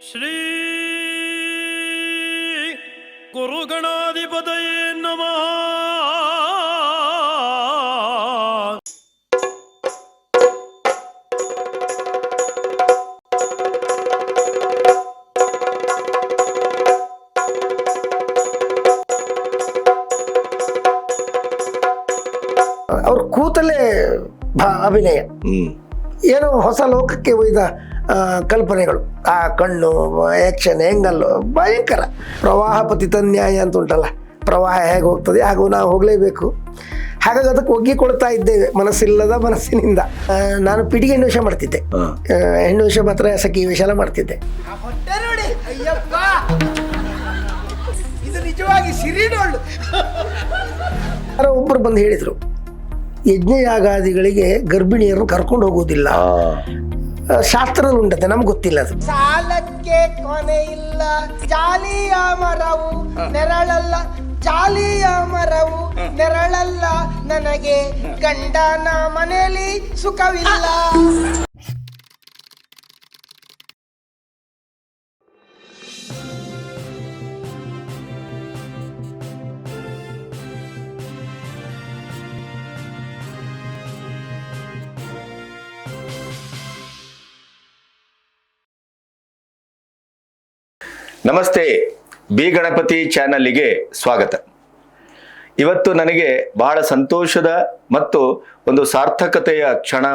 ಶ್ರೀ ಗುರುಗಣಾಧಿಪತಯೇ ನಮಃ. ಅವ್ರ ಕೂತಲೇ ಅಭಿನಯ ಏನೋ ಹೊಸ ಲೋಕಕ್ಕೆ ಒಯ್ದ ಕಲ್ಪನೆಗಳು. ಆ ಕಣ್ಣು, ಆ್ಯಕ್ಷನ್, ಹೆಂಗಲ್ಲು ಭಯಂಕರ. ಪ್ರವಾಹ ಪತಿತನ್ಯಾಯ ಅಂತ ಉಂಟಲ್ಲ, ಪ್ರವಾಹ ಹೇಗೆ ಹೋಗ್ತದೆ ಹಾಗೂ ನಾವು ಹೋಗಲೇಬೇಕು. ಹಾಗಾಗಿ ಅದಕ್ಕೆ ಒಗ್ಗಿಕೊಳ್ತಾ ಇದ್ದೇವೆ ಮನಸ್ಸಿಲ್ಲದ ಮನಸ್ಸಿನಿಂದ. ನಾನು ಪಿಡಿಗೆ ಹೆಣ್ಣು ವೇಷ ಮಾಡ್ತಿದ್ದೆ, ಹೆಣ್ಣು ವೇಷ ಮಾತ್ರ ಸಖಿ ವೇಷ ಎಲ್ಲ ಮಾಡ್ತಿದ್ದೆ. ಇದು ನಿಜವಾಗಿ ಸಿರಿಡೊಳ್ಳು. ಯಾರೋ ಒಬ್ಬರು ಬಂದು ಹೇಳಿದರು, ಯಜ್ಞಯಾಗಾದಿಗಳಿಗೆ ಗರ್ಭಿಣಿಯರನ್ನು ಕರ್ಕೊಂಡು ಹೋಗುವುದಿಲ್ಲ, ಶಾಸ್ತ್ರದಲ್ಲಿ ಉಂಟತೆ, ನಮ್ಗೆ ಗೊತ್ತಿಲ್ಲ ಅದು. ಸಾಲಕ್ಕೆ ಕೊನೆ ಇಲ್ಲ, ಜಾಲಿಯ ಮರವು ನೆರಳಲ್ಲ, ಜಾಲಿಯ ಮರವು ನೆರಳಲ್ಲ, ನನಗೆ ಗಂಡನ ಮನೆಯಲ್ಲಿ ಸುಖವಿಲ್ಲ. ನಮಸ್ತೆ, ಬಿ ಗಣಪತಿ ಚಾನಲ್ಗೆ ಸ್ವಾಗತ. ಇವತ್ತು ನನಗೆ ಬಹಳ ಸಂತೋಷದ ಮತ್ತು ಒಂದು ಸಾರ್ಥಕತೆಯ ಕ್ಷಣ,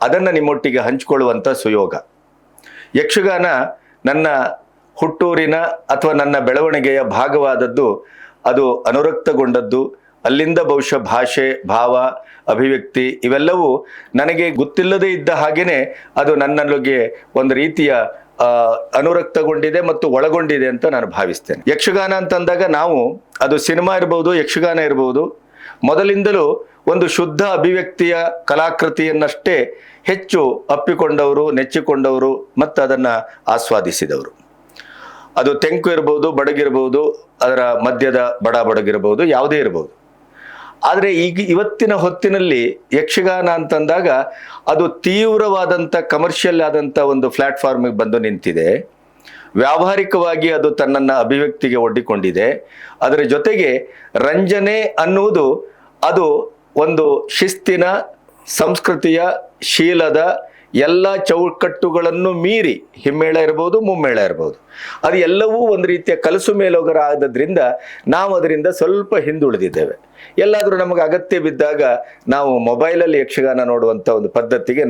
ಅದನ್ನು ನಿಮ್ಮೊಟ್ಟಿಗೆ ಹಂಚಿಕೊಳ್ಳುವಂಥ ಸುಯೋಗ. ಯಕ್ಷಗಾನ ನನ್ನ ಹುಟ್ಟೂರಿನ ಅಥವಾ ನನ್ನ ಬೆಳವಣಿಗೆಯ ಭಾಗವಾದದ್ದು, ಅದು ಅನುರಕ್ತಗೊಂಡದ್ದು. ಅಲ್ಲಿಂದ ಬಹುಶಃ ಭಾಷೆ, ಭಾವ, ಅಭಿವ್ಯಕ್ತಿ ಇವೆಲ್ಲವೂ ನನಗೆ ಗೊತ್ತಿಲ್ಲದೇ ಇದ್ದ ಹಾಗೆಯೇ ಅದು ನನ್ನೊಳಗೆ ಒಂದು ರೀತಿಯ ಅನುರಕ್ತಗೊಂಡಿದೆ ಮತ್ತು ಒಳಗೊಂಡಿದೆ ಅಂತ ನಾನು ಭಾವಿಸ್ತೇನೆ. ಯಕ್ಷಗಾನ ಅಂತಂದಾಗ ನಾವು ಅದು ಸಿನಿಮಾ ಇರ್ಬೋದು, ಯಕ್ಷಗಾನ ಇರ್ಬೋದು, ಮೊದಲಿಂದಲೂ ಒಂದು ಶುದ್ಧ ಅಭಿವ್ಯಕ್ತಿಯ ಕಲಾಕೃತಿಯನ್ನಷ್ಟೇ ಹೆಚ್ಚು ಅಪ್ಪಿಕೊಂಡವರು, ನೆಚ್ಚಿಕೊಂಡವರು ಮತ್ತು ಅದನ್ನು ಆಸ್ವಾದಿಸಿದವರು. ಅದು ತೆಂಕು ಇರ್ಬೋದು, ಬಡಗಿರ್ಬೋದು, ಅದರ ಮಧ್ಯದ ಬಡಗಿರ್ಬೋದು, ಯಾವುದೇ ಇರ್ಬೋದು. ಆದರೆ ಇವತ್ತಿನ ಹೊತ್ತಿನಲ್ಲಿ ಯಕ್ಷಗಾನ ಅಂತಂದಾಗ ಅದು ತೀವ್ರವಾದಂಥ ಕಮರ್ಷಿಯಲ್ ಆದಂಥ ಒಂದು ಪ್ಲ್ಯಾಟ್ಫಾರ್ಮಿಗೆ ಬಂದು ನಿಂತಿದೆ. ವ್ಯಾವಹಾರಿಕವಾಗಿ ಅದು ತನ್ನನ್ನು ಅಭಿವ್ಯಕ್ತಿಗೆ ಒಡ್ಡಿಕೊಂಡಿದೆ. ಅದರ ಜೊತೆಗೆ ರಂಜನೆ ಅನ್ನುವುದು ಅದು ಒಂದು ಶಿಸ್ತಿನ, ಸಂಸ್ಕೃತಿಯ, ಶೀಲದ ಎಲ್ಲ ಚೌಕಟ್ಟುಗಳನ್ನು ಮೀರಿ, ಹಿಮ್ಮೇಳ ಇರ್ಬೋದು, ಮುಮ್ಮೇಳ ಇರ್ಬೋದು, ಅದು ಎಲ್ಲವೂ ಒಂದು ರೀತಿಯ ಕಲಸು ಮೇಲೋಗರ ಆದದ್ರಿಂದ ನಾವು ಅದರಿಂದ ಸ್ವಲ್ಪ ಹಿಂದುಳಿದಿದ್ದೇವೆ. ಎಲ್ಲಾದರೂ ನಮಗೆ ಅಗತ್ಯ ಬಿದ್ದಾಗ ನಾವು ಮೊಬೈಲಲ್ಲಿ ಯಕ್ಷಗಾನ ನೋಡುವಂಥ ಒಂದು ಪದ್ಧತಿಗೆ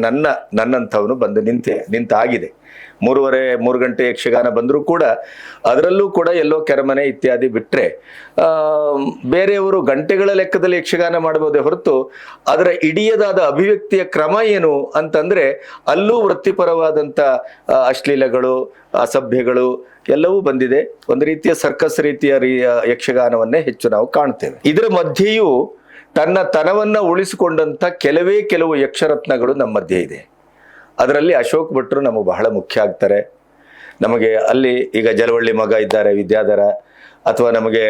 ನನ್ನಂಥವನು ಬಂದು ನಿಂತಾಗಿದೆ. 3 ಗಂಟೆ ಯಕ್ಷಗಾನ ಬಂದರೂ ಕೂಡ ಅದರಲ್ಲೂ ಕೂಡ ಎಲ್ಲೋ ಕೆರಮನೆ ಇತ್ಯಾದಿ ಬಿಟ್ಟರೆ ಬೇರೆಯವರು ಗಂಟೆಗಳ ಲೆಕ್ಕದಲ್ಲಿ ಯಕ್ಷಗಾನ ಮಾಡಬಹುದೇ ಹೊರತು ಅದರ ಇಡಿಯದಾದ ಅಭಿವ್ಯಕ್ತಿಯ ಕ್ರಮ ಏನು ಅಂತಂದರೆ ಅಲ್ಲೂ ವೃತ್ತಿಪರವಾದಂಥ ಅಶ್ಲೀಲಗಳು, ಅಸಭ್ಯಗಳು ಎಲ್ಲವೂ ಬಂದಿದೆ. ಒಂದು ರೀತಿಯ ಸರ್ಕಸ್ ರೀತಿಯ ಯಕ್ಷಗಾನವನ್ನೇ ಹೆಚ್ಚು ನಾವು ಕಾಣ್ತೇವೆ. ಇದರ ಮಧ್ಯೆಯೂ ತನ್ನ ತನವನ್ನು ಉಳಿಸಿಕೊಂಡಂಥ ಕೆಲವು ಯಕ್ಷರತ್ನಗಳು ನಮ್ಮ ಮಧ್ಯೆ ಇದೆ. ಅದರಲ್ಲಿ ಅಶೋಕ್ ಭಟ್ರು ನಮಗೆ ಬಹಳ ಮುಖ್ಯ ಆಗ್ತಾರೆ. ನಮಗೆ ಅಲ್ಲಿ ಈಗ ಜಲವಳ್ಳಿ ಮಗ ಇದ್ದಾರೆ, ವಿದ್ಯಾಧರ, ಅಥವಾ ನಮಗೆ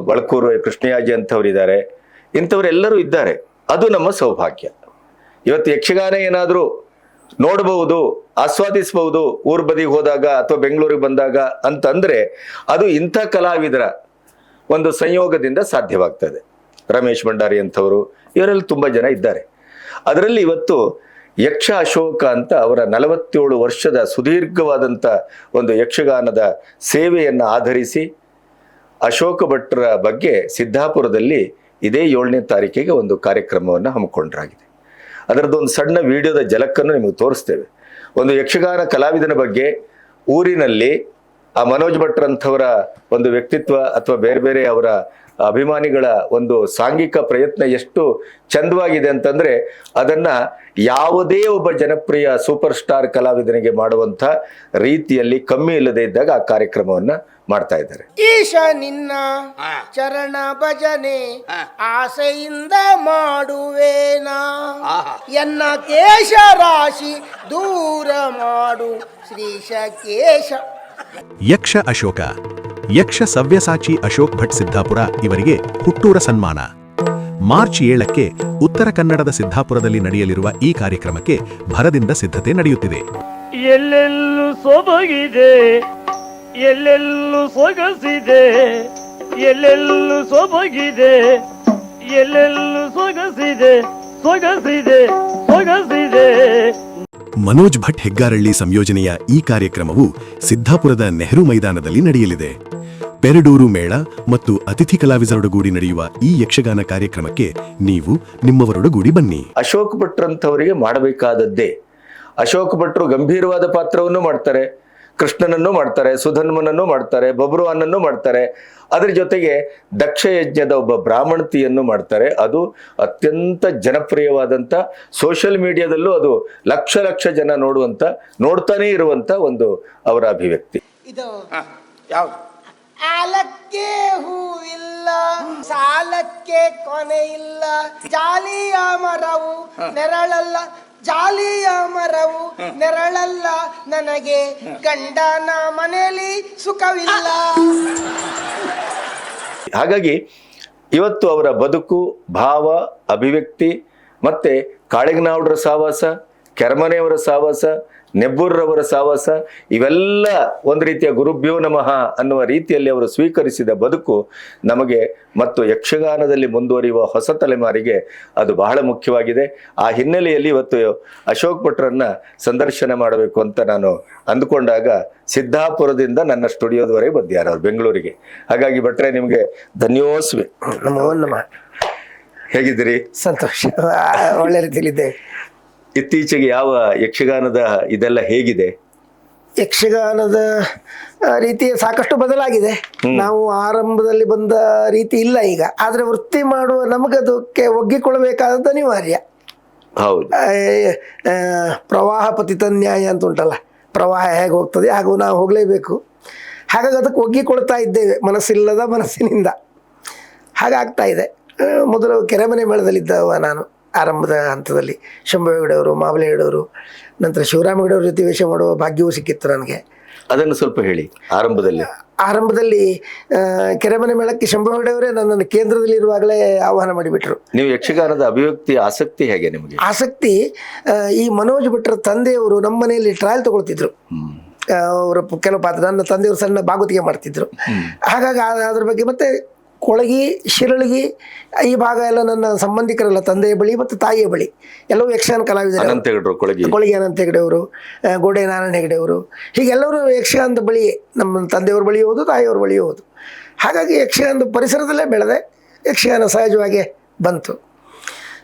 ಬಳಕೂರು ಕೃಷ್ಣಯಾಜಿ ಅಂಥವ್ರು ಇಂಥವರೆಲ್ಲರೂ ಇದ್ದಾರೆ. ಅದು ನಮ್ಮ ಸೌಭಾಗ್ಯ. ಇವತ್ತು ಯಕ್ಷಗಾನ ಏನಾದರೂ ನೋಡಬಹುದು, ಆಸ್ವಾದಿಸಬಹುದು ಊರ್ ಬದಿಗೆ ಹೋದಾಗ ಅಥವಾ ಬೆಂಗಳೂರಿಗೆ ಬಂದಾಗ ಅಂತಂದರೆ ಅದು ಇಂಥ ಕಲಾವಿದರ ಒಂದು ಸಂಯೋಗದಿಂದ ಸಾಧ್ಯವಾಗ್ತದೆ. ರಮೇಶ್ ಭಂಡಾರಿ ಅಂಥವರು, ಇವರಲ್ಲಿ ತುಂಬ ಜನ ಇದ್ದಾರೆ. ಅದರಲ್ಲಿ ಇವತ್ತು ಯಕ್ಷ ಅಶೋಕ ಅಂತ ಅವರ 47 ವರ್ಷದ ಸುದೀರ್ಘವಾದಂಥ ಒಂದು ಯಕ್ಷಗಾನದ ಸೇವೆಯನ್ನು ಆಧರಿಸಿ ಅಶೋಕ ಭಟ್ರ ಬಗ್ಗೆ ಸಿದ್ದಾಪುರದಲ್ಲಿ ಇದೇ 7ನೇ ತಾರೀಕಿಗೆ ಒಂದು ಕಾರ್ಯಕ್ರಮವನ್ನು ಹಮ್ಮಿಕೊಂಡ್ರಾಗಿದೆ. ಅದರದ್ದೊಂದು ಸಣ್ಣ ವಿಡಿಯೋದ ಜಲಕ್ಕನ್ನು ನಿಮಗೆ ತೋರಿಸ್ತೇವೆ. ಒಂದು ಯಕ್ಷಗಾನ ಕಲಾವಿದನ ಬಗ್ಗೆ ಊರಿನಲ್ಲಿ ಆ ಮನೋಜ್ ಭಟ್ರಂಥವರ ಒಂದು ವ್ಯಕ್ತಿತ್ವ ಅಥವಾ ಬೇರೆ ಅವರ ಅಭಿಮಾನಿಗಳ ಒಂದು ಸಾಂಘಿಕ ಪ್ರಯತ್ನ ಎಷ್ಟು ಚಂದವಾಗಿದೆ ಅಂತಂದರೆ ಅದನ್ನು ಯಾವುದೇ ಒಬ್ಬ ಜನಪ್ರಿಯ ಸೂಪರ್ ಸ್ಟಾರ್ ಕಲಾವಿದನಿಗೆ ಮಾಡುವಂಥ ರೀತಿಯಲ್ಲಿ ಕಮ್ಮಿ ಇಲ್ಲದೆ ಇದ್ದಾಗ ಆ ಕಾರ್ಯಕ್ರಮವನ್ನು ಮಾಡ್ತಾ ಇದ್ದಾರೆ. ಈಶ ನಿನ್ನ ಚರಣ ಭಜನೆ ಆಸೆಯಿಂದ ಮಾಡುವೇನಾ, ಎನ್ನ ಕೇಶ ರಾಶಿ ದೂರ ಮಾಡು ಶ್ರೀಶ ಕೇಶ. ಯಕ್ಷ ಅಶೋಕ, ಯಕ್ಷ ಸವ್ಯಸಾಚಿ ಅಶೋಕ್ ಭಟ್ ಸಿದ್ದಾಪುರ ಇವರಿಗೆ ಹುಟ್ಟೂರ ಸನ್ಮಾನ. ಮಾರ್ಚ್ 7ಕ್ಕೆ ಉತ್ತರ ಕನ್ನಡದ ಸಿದ್ದಾಪುರದಲ್ಲಿ ನಡೆಯಲಿರುವ ಈ ಕಾರ್ಯಕ್ರಮಕ್ಕೆ ಭರದಿಂದ ಸಿದ್ಧತೆ ನಡೆಯುತ್ತಿದೆ. ಎಲ್ಲೆಲ್ಲೂ ಸೊಬಗಿದೆ, ಎಲ್ಲೆಲ್ಲೂ ಸೊಗಸಿದೆ, ಎಲ್ಲೆಲ್ಲೂ ಸೊಬಗಿದೆ, ಎಲ್ಲೆಲ್ಲೂ ಸೊಗಸಿದೆ, ಸೊಗಸಿದೆ, ಸೊಗಸಿದೆ. ಮನೋಜ್ ಭಟ್ ಹೆಗ್ಗಾರಳ್ಳಿ ಸಂಯೋಜನೆಯ ಈ ಕಾರ್ಯಕ್ರಮವು ಸಿದ್ದಾಪುರದ ನೆಹರು ಮೈದಾನದಲ್ಲಿ ನಡೆಯಲಿದೆ. ಪೆರಡೂರು ಮೇಳ ಮತ್ತು ಅತಿಥಿ ಕಲಾವಿದರೊಡಗೂಡಿ ನಡೆಯುವ ಈ ಯಕ್ಷಗಾನ ಕಾರ್ಯಕ್ರಮಕ್ಕೆ ನೀವು ನಿಮ್ಮವರೊಡಗೂಡಿ ಬನ್ನಿ. ಅಶೋಕ್ ಭಟ್ರಂಥವರಿಗೆ ಮಾಡಬೇಕಾದದ್ದೇ. ಅಶೋಕ್ ಭಟ್ರು ಗಂಭೀರವಾದ ಪಾತ್ರವನ್ನು ಮಾಡ್ತಾರೆ, ಕೃಷ್ಣನನ್ನು ಮಾಡ್ತಾರೆ, ಸುಧನ್ವನನ್ನು ಮಾಡ್ತಾರೆ, ಬಬ್ರುವಾನನ್ನು ಮಾಡ್ತಾರೆ. ಅದರ ಜೊತೆಗೆ ದಕ್ಷ ಯಜ್ಞದ ಒಬ್ಬ ಬ್ರಾಹ್ಮಣತಿಯನ್ನು ಮಾಡ್ತಾರೆ. ಅದು ಅತ್ಯಂತ ಜನಪ್ರಿಯವಾದಂಥ, ಸೋಷಿಯಲ್ ಮೀಡಿಯಾದಲ್ಲೂ ಅದು ಲಕ್ಷ ಲಕ್ಷ ಜನ ನೋಡ್ತಾನೇ ಇರುವಂತ ಒಂದು ಅವರ ಅಭಿವ್ಯಕ್ತಿ. ಇದು ಯಾವ್ದು? ಆಲಕ್ಕೆ ಹೂವಿಲ್ಲ, ಸಾಲಕ್ಕೆ ಕೊನೆ ಇಲ್ಲ, ಜಾಲಿಯ ಮರವು ನೆರಳಲ್ಲ, ಜಾಲಿಯ ಮರವು ನೆರಳಲ್ಲ, ನನಗೆ ಗಂಡನ ಮನೆಯಲ್ಲಿ ಸುಖವಿಲ್ಲ. ಹಾಗಾಗಿ ಇವತ್ತು ಅವರ ಬದುಕು, ಭಾವ, ಅಭಿವ್ಯಕ್ತಿ ಮತ್ತೆ ಕಾಳಿಂಗನಾವುಡ್ರ ಸಾವಾಸ, ಕೆರಮನೆಯವರ ಸಾವಾಸ, ನೆಬ್ಬೂರ್ರವರ ಸಾವಾಸ, ಇವೆಲ್ಲ ಒಂದು ರೀತಿಯ ಗುರುಭ್ಯೋ ನಮಃ ಅನ್ನುವ ರೀತಿಯಲ್ಲಿ ಅವರು ಸ್ವೀಕರಿಸಿದ ಬದುಕು ನಮಗೆ ಮತ್ತು ಯಕ್ಷಗಾನದಲ್ಲಿ ಮುಂದುವರಿಯುವ ಹೊಸ ತಲೆಮಾರಿಗೆ ಅದು ಬಹಳ ಮುಖ್ಯವಾಗಿದೆ. ಆ ಹಿನ್ನೆಲೆಯಲ್ಲಿ ಇವತ್ತು ಅಶೋಕ್ ಭಟ್ರನ್ನ ಸಂದರ್ಶನ ಮಾಡಬೇಕು ಅಂತ ನಾನು ಅಂದುಕೊಂಡಾಗ ಸಿದ್ದಾಪುರದಿಂದ ನನ್ನ ಸ್ಟುಡಿಯೋದವರೆಗೆ ಬಂದಿದ್ದಾರೆ ಅವರು ಬೆಂಗಳೂರಿಗೆ. ಹಾಗಾಗಿ ಭಟ್ರೆ, ನಿಮಗೆ ಧನ್ಯೋಸ್ಮಿ. ನಮೋ ನಮಃ. ಹೇಗಿದ್ದೀರಿ? ಸಂತೋಷ, ಒಳ್ಳೆ ರೀತಿಯಲ್ಲಿದೆ. ಇತ್ತೀಚೆಗೆ ಯಾವ ಯಕ್ಷಗಾನದ ಇದೆಲ್ಲ ಹೇಗಿದೆ? ಯಕ್ಷಗಾನದ ರೀತಿ ಸಾಕಷ್ಟು ಬದಲಾಗಿದೆ. ನಾವು ಆರಂಭದಲ್ಲಿ ಬಂದ ರೀತಿ ಇಲ್ಲ ಈಗ. ಆದರೆ ವೃತ್ತಿ ಮಾಡುವ ನಮಗದಕ್ಕೆ ಒಗ್ಗಿಕೊಳ್ಳಬೇಕಾದದ್ದು ಅನಿವಾರ್ಯ. ಹೌದು. ಪ್ರವಾಹ ಪತಿತನ್ಯಾಯ ಅಂತ ಉಂಟಲ್ಲ, ಪ್ರವಾಹ ಹೇಗೆ ಹೋಗ್ತದೆ ಹಾಗೂ ನಾವು ಹೋಗಲೇಬೇಕು. ಹಾಗಾಗಿ ಅದಕ್ಕೆ ಒಗ್ಗಿಕೊಳ್ತಾ ಇದ್ದೇವೆ ಮನಸ್ಸಿಲ್ಲದ ಮನಸ್ಸಿನಿಂದ. ಹಾಗಾಗ್ತಾ ಇದೆ. ಮೊದಲು ಕೆರೆಮನೆ ಮೇಳದಲ್ಲಿದ್ದವ ನಾನು ಆರಂಭದ ಹಂತದಲ್ಲಿ. ಶಂಭು ಹೆಗಡೆಯವರು, ಮಾವಲೆ ಹೆಗಡೆಯವರು, ನಂತರ ಶಿವರಾಮ ಹೆಗಡೆಯವ್ರ ಜೊತೆ ವೇಷ ಮಾಡುವ ಭಾಗ್ಯವೂ ಸಿಕ್ಕಿತ್ತು ನನಗೆ. ಅದನ್ನು ಸ್ವಲ್ಪ ಹೇಳಿ. ಆರಂಭದಲ್ಲಿ ಕೆರೆಮನೆ ಮೇಳಕ್ಕೆ ಶಂಭು ಹೆಗಡೆಯವರೇ ನನ್ನನ್ನು ಕೇಂದ್ರದಲ್ಲಿರುವಾಗಲೇ ಆಹ್ವಾನ ಮಾಡಿಬಿಟ್ರು. ನೀವು ಯಕ್ಷಗಾನದ ಅಭಿವ್ಯಕ್ತಿ ಆಸಕ್ತಿ ಹೇಗೆ ನಿಮಗೆ? ಆಸಕ್ತಿ, ಈ ಮನೋಜ್ ಭಟ್ರ ತಂದೆಯವರು ನಮ್ಮ ಮನೆಯಲ್ಲಿ ಟ್ರಯಲ್ ತಗೊಳ್ತಿದ್ರು. ಅವರ ಕೆಲವು ಪಾತ್ರ, ನನ್ನ ತಂದೆಯವರು ಸಣ್ಣ ಭಾಗವತಿಗೆ ಮಾಡ್ತಿದ್ರು. ಹಾಗಾಗಿ ಅದ್ರ ಬಗ್ಗೆ ಮತ್ತೆ ಕೊಳಗಿ, ಶಿರಳಗಿ ಈ ಭಾಗ ಎಲ್ಲ ನನ್ನ ಸಂಬಂಧಿಕರೆಲ್ಲ ತಂದೆಯ ಬಳಿ ಮತ್ತು ತಾಯಿಯ ಬಳಿ ಎಲ್ಲವೂ ಯಕ್ಷಗಾನ ಕಲಾವಿದರು. ಕೊಳಗಿ ಅನಂತ ಹೆಗಡೆಯವರು, ಗೋಡೆ ನಾರಾಯಣ ಹೆಗಡೆಯವರು, ಹೀಗೆಲ್ಲರೂ ಯಕ್ಷಗಾನದ ಬಳಿ, ನಮ್ಮ ತಂದೆಯವ್ರ ಬಳಿ ಹೋದು, ತಾಯಿಯವ್ರ ಬಳಿ ಹೋದು. ಹಾಗಾಗಿ ಯಕ್ಷಗಾನದ ಪರಿಸರದಲ್ಲೇ ಬೆಳೆದೆ. ಯಕ್ಷಗಾನ ಸಹಜವಾಗಿ ಬಂತು.